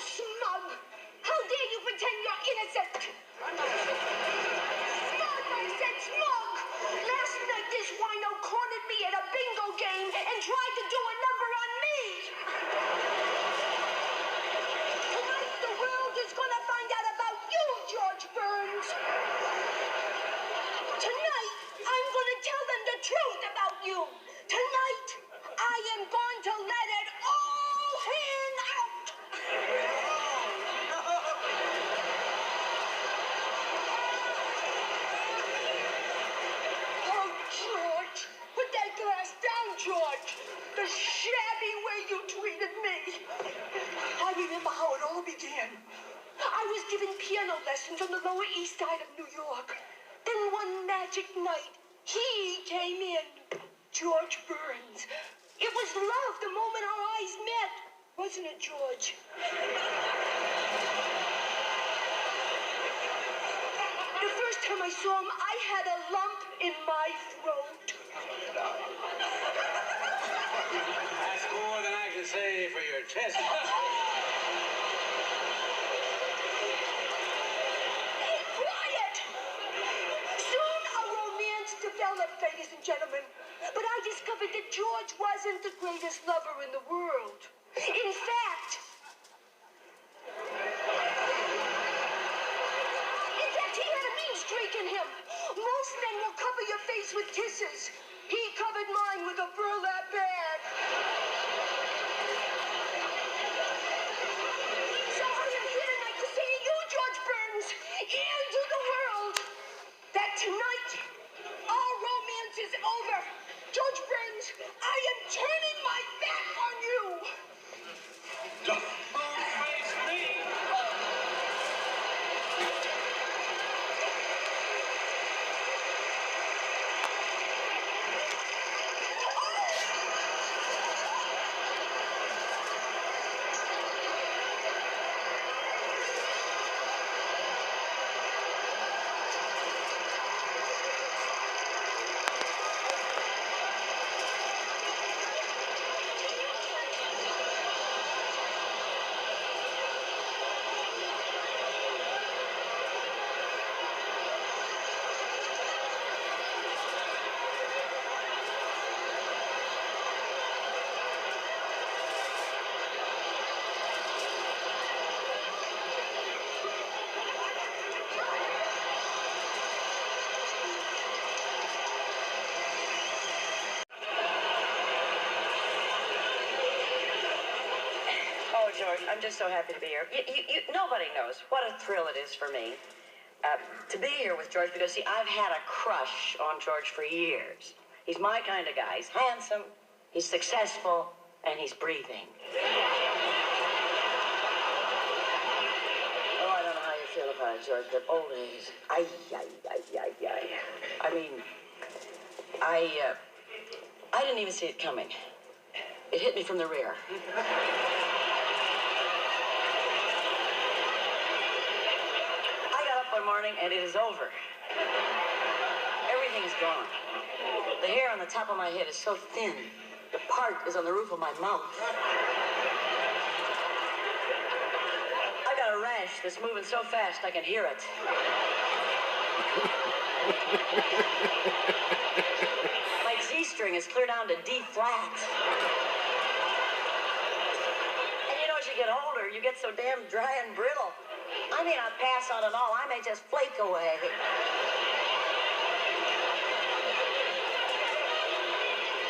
smug! How dare you pretend you're innocent? Smug, I said smug! Last night this wino cornered me at a bingo game and tried to do a number on me! Tonight the world is gonna find out about you, George Burns! Tonight, I'm gonna tell them the truth about you! Tonight, I am going to let it all hang out! Oh, George! Put that glass down, George! The shabby way you treated me! I remember how it all began. I was given piano lessons on the Lower East Side of New York. Then one magic night, he came in. George Burns. It was love the moment our eyes met. Wasn't it, George? The first time I saw him, I had a lump in my throat. That's more than I can say for your chest. Hey, quiet! Soon our romance developed, ladies and gentlemen. But I discovered that George wasn't the greatest lover in the world. In fact, he had a mean streak in him. Most men will cover your face with kisses. He covered mine with a burlap bag. So I am here tonight to say to you, George Burns, and to the world, that tonight our romance is over. George Burns, I am turning my back on you. Don't face me. George, I'm just so happy to be here. Nobody knows what a thrill it is for me to be here with George because, see, I've had a crush on George for years. He's my kind of guy. He's handsome, he's successful, and he's breathing. Oh, I don't know how you feel about it, George, but old age, I mean, I didn't even see it coming. It hit me from the rear. One morning and it is over. Everything's gone. The hair on the top of my head is so thin. The part is on the roof of my mouth. I got a rash that's moving so fast I can hear it. My G string is clear down to D flat. And you know, as you get older, you get so damn dry and brittle. I may not pass out at all. I may just flake away.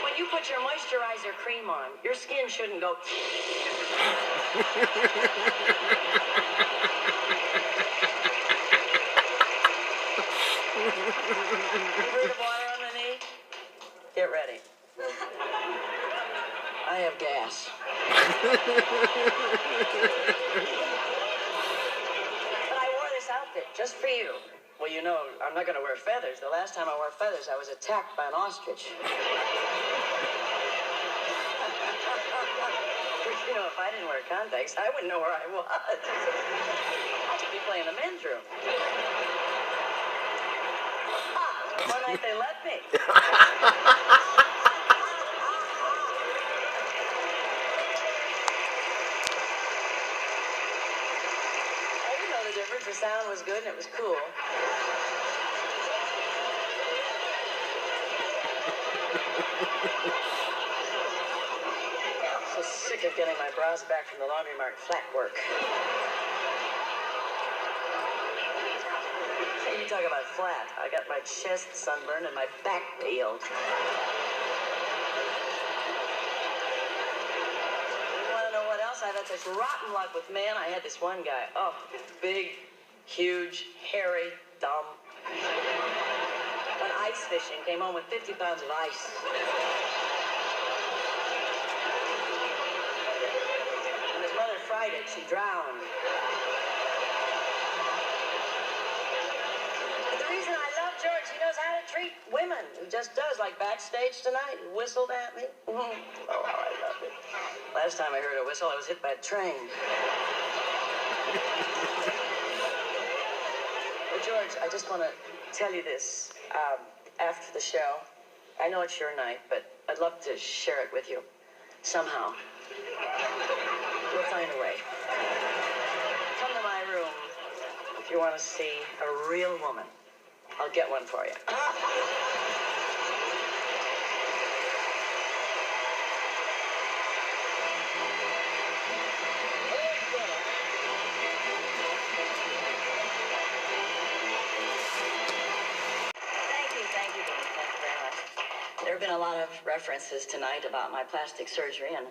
When you put your moisturizer cream on, your skin shouldn't go... Heard of water on the knee? Get ready. I have gas. Just for you. Well, you know, I'm not going to wear feathers. The last time I wore feathers, I was attacked by an ostrich. You know, if I didn't wear contacts, I wouldn't know where I was. I could be playing the men's room. One night they let me. the sound was good and it was cool. So sick of getting my bras back from the laundry marked flat work. Hey, you talk about flat. I got my chest sunburned and my back peeled. You want to know what else? I've had such rotten luck with men. I had this one guy. Oh, big, huge, hairy, dumb. Went ice fishing. Came home with 50 pounds of ice. Mother fried it, she drowned. But the reason I love George, he knows how to treat women. He just does, like backstage tonight. He whistled at me. Oh, how I loved it. Last time I heard a whistle, I was hit by a train. Well, George, I just want to tell you this. After the show, I know it's your night, but I'd love to share it with you. Somehow. We'll find a way. Come to my room if you want to see a real woman. I'll get one for you. Thank you, Dean. Thank you very much. There have been a lot of references tonight about my plastic surgery, and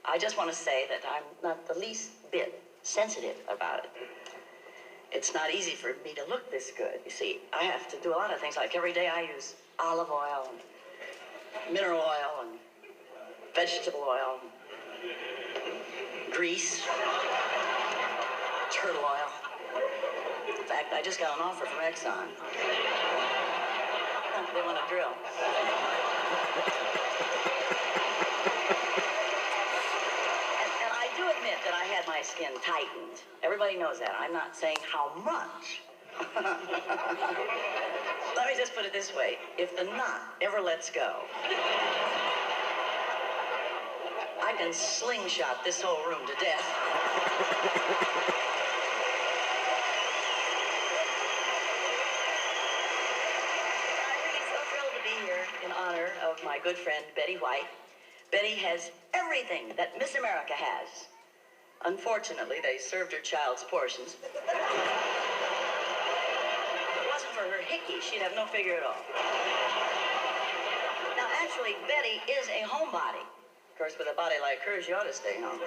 I just want to say that I'm not the least bit sensitive about it. It's not easy for me to look this good. You see, I have to do a lot of things. Like every day I use olive oil and mineral oil and vegetable oil, and grease, turtle oil. In fact, I just got an offer from Exxon. They want to drill. I admit that I had my skin tightened. Everybody knows that. I'm not saying how much. Let me just put it this way. If the knot ever lets go, I can slingshot this whole room to death. I'm really so thrilled to be here in honor of my good friend, Betty White. Betty has everything that Miss America has. Unfortunately, they served her child's portions. If it wasn't for her hickey, she'd have no figure at all. Now, actually, Betty is a homebody. Of course, with a body like hers, you ought to stay home.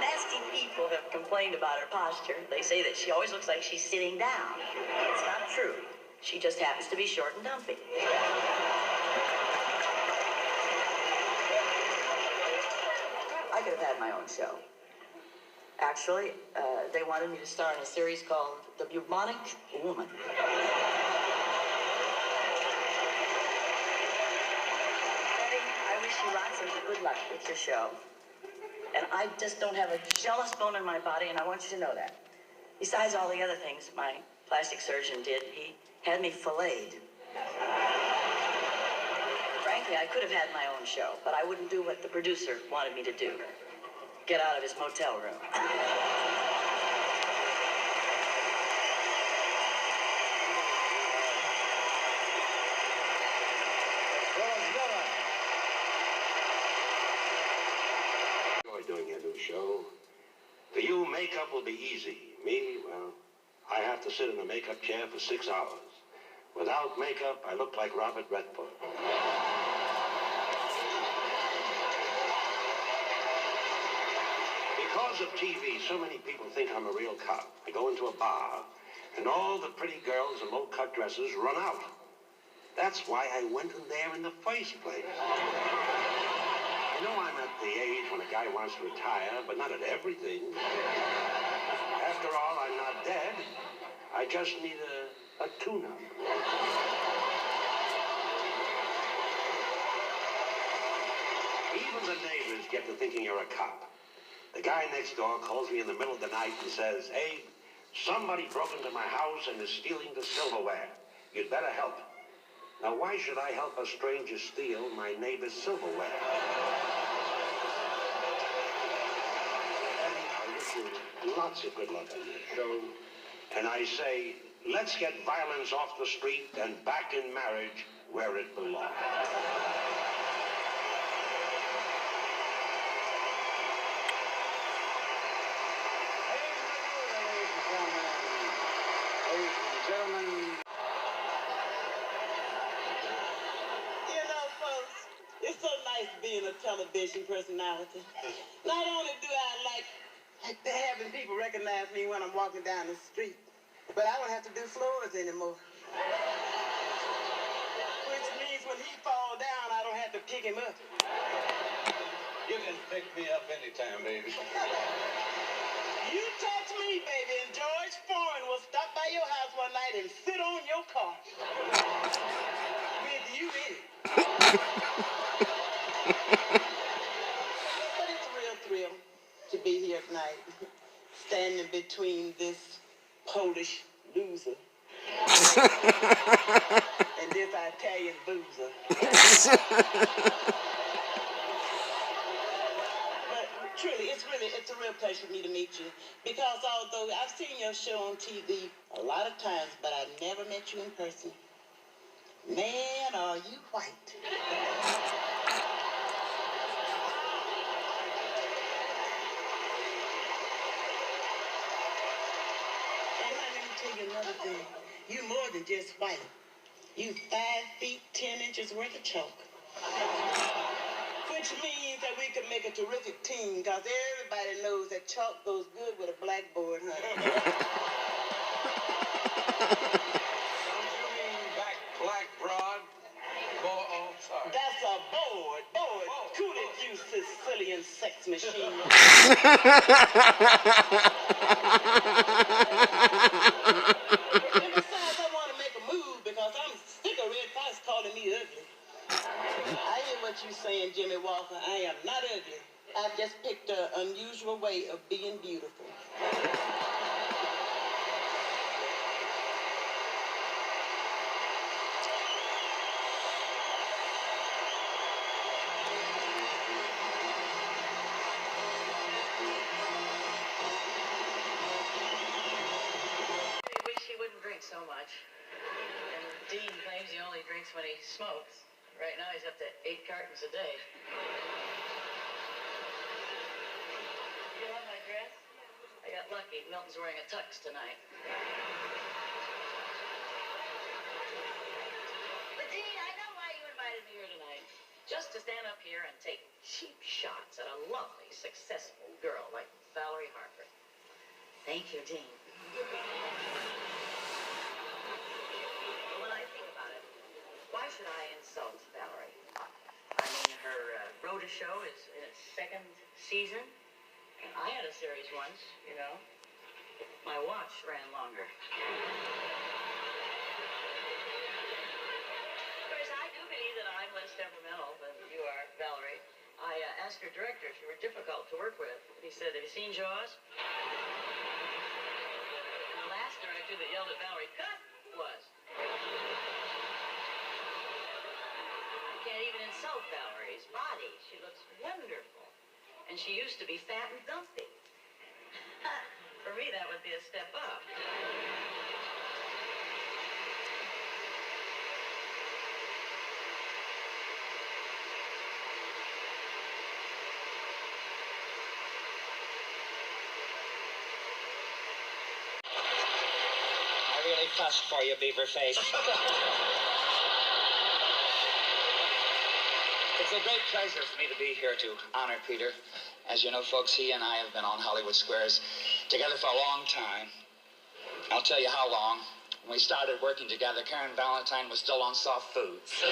Nasty people have complained about her posture. They say that she always looks like she's sitting down. It's not true. She just happens to be short and dumpy. I could have had my own show. Actually, they wanted me to star in a series called The Bubonic Woman. Betty, I wish you lots of good luck with your show. And I just don't have a jealous bone in my body, and I want you to know that. Besides all the other things my plastic surgeon did, he had me filleted. Frankly, I could have had my own show, but I wouldn't do what the producer wanted me to do. Get out of his motel room. Enjoy doing your new show. For you, makeup will be easy. Me, well, I have to sit in a makeup chair for 6 hours. Without makeup, I look like Robert Redford. Because of TV, so many people think I'm a real cop. I go into a bar, and all the pretty girls in low-cut dresses run out. That's why I went in there in the first place. I know I'm at the age when a guy wants to retire, but not at everything. After all, I'm not dead. I just need a tune-up. Even the neighbors get to thinking you're a cop. The guy next door calls me in the middle of the night and says, "Hey, somebody broke into my house and is stealing the silverware. You'd better help." Now, why should I help a stranger steal my neighbor's silverware? lots of good luck on this show. And I say, let's get violence off the street and back in marriage where it belongs. It's so nice being a television personality. Not only do I like having people recognize me when I'm walking down the street, but I don't have to do floors anymore. Which means when he falls down, I don't have to pick him up. You can pick me up anytime, baby. You touch me, baby, and George Foreign will stop by your house one night and sit on your car. With you in it. But it's a real thrill to be here tonight, standing between this Polish loser and this Italian boozer. But truly, it's a real pleasure for me to meet you, because although I've seen your show on TV a lot of times, but I've never met you in person. Man, are you white. And let me tell you another thing. You more than just white. You 5 feet 10 inches worth of chalk. Which means that we could make a terrific team, because everybody knows that chalk goes good with a blackboard, honey. Black broad. Oh, sorry. That's a board. Cool it, you Sicilian sex machine. And besides, I want to make a move because I'm sick of Red Fox calling me ugly. I hear what you're saying, Jimmy Walker. I am not ugly. I've just picked an unusual way of being beautiful. So much. And Dean claims he only drinks when he smokes. Right now he's up to 8 cartons a day. You love my dress? I got lucky. Milton's wearing a tux tonight. But Dean, I know why you invited me here tonight. Just to stand up here and take cheap shots at a lovely, successful girl like Valerie Harper. Thank you, Dean. Why should I insult Valerie? I mean, her Rhoda show is in its 2nd season. And I had a series once, you know. My watch ran longer. Of course, I do believe that I'm less temperamental than you are, Valerie. I asked your director if you were difficult to work with. He said, have you seen Jaws? And the last director that yelled at Valerie, cut, was. Can't even insult Valerie's body. She looks wonderful. And she used to be fat and dumpy. For me, that would be a step up. I really fussed for you, Beaverface. It's a great pleasure for me to be here to honor Peter. As you know, folks, he and I have been on Hollywood Squares together for a long time. I'll tell you how long. When we started working together, Karen Valentine was still on soft foods.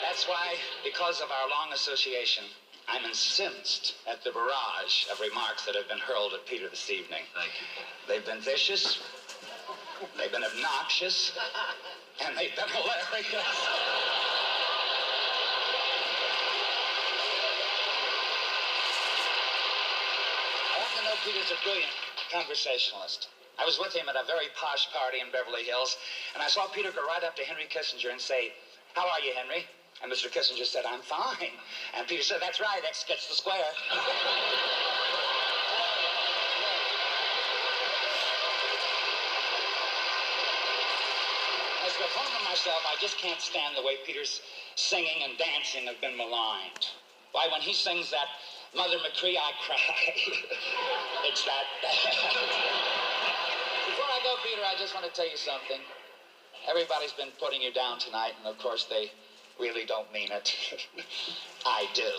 That's why, because of our long association, I'm incensed at the barrage of remarks that have been hurled at Peter this evening. Thank you. They've been vicious, they've been obnoxious, and they've been hilarious. I want to know Peter's a brilliant conversationalist. I was with him at a very posh party in Beverly Hills, and I saw Peter go right up to Henry Kissinger and say, "How are you, Henry?" And Mr. Kissinger said, I'm fine. And Peter said, that's right, X gets the square. As a home of myself, I just can't stand the way Peter's singing and dancing have been maligned. Why, when he sings that Mother McCree, I cry. It's that bad. Before I go, Peter, I just want to tell you something. Everybody's been putting you down tonight, and of course they really don't mean it. I do.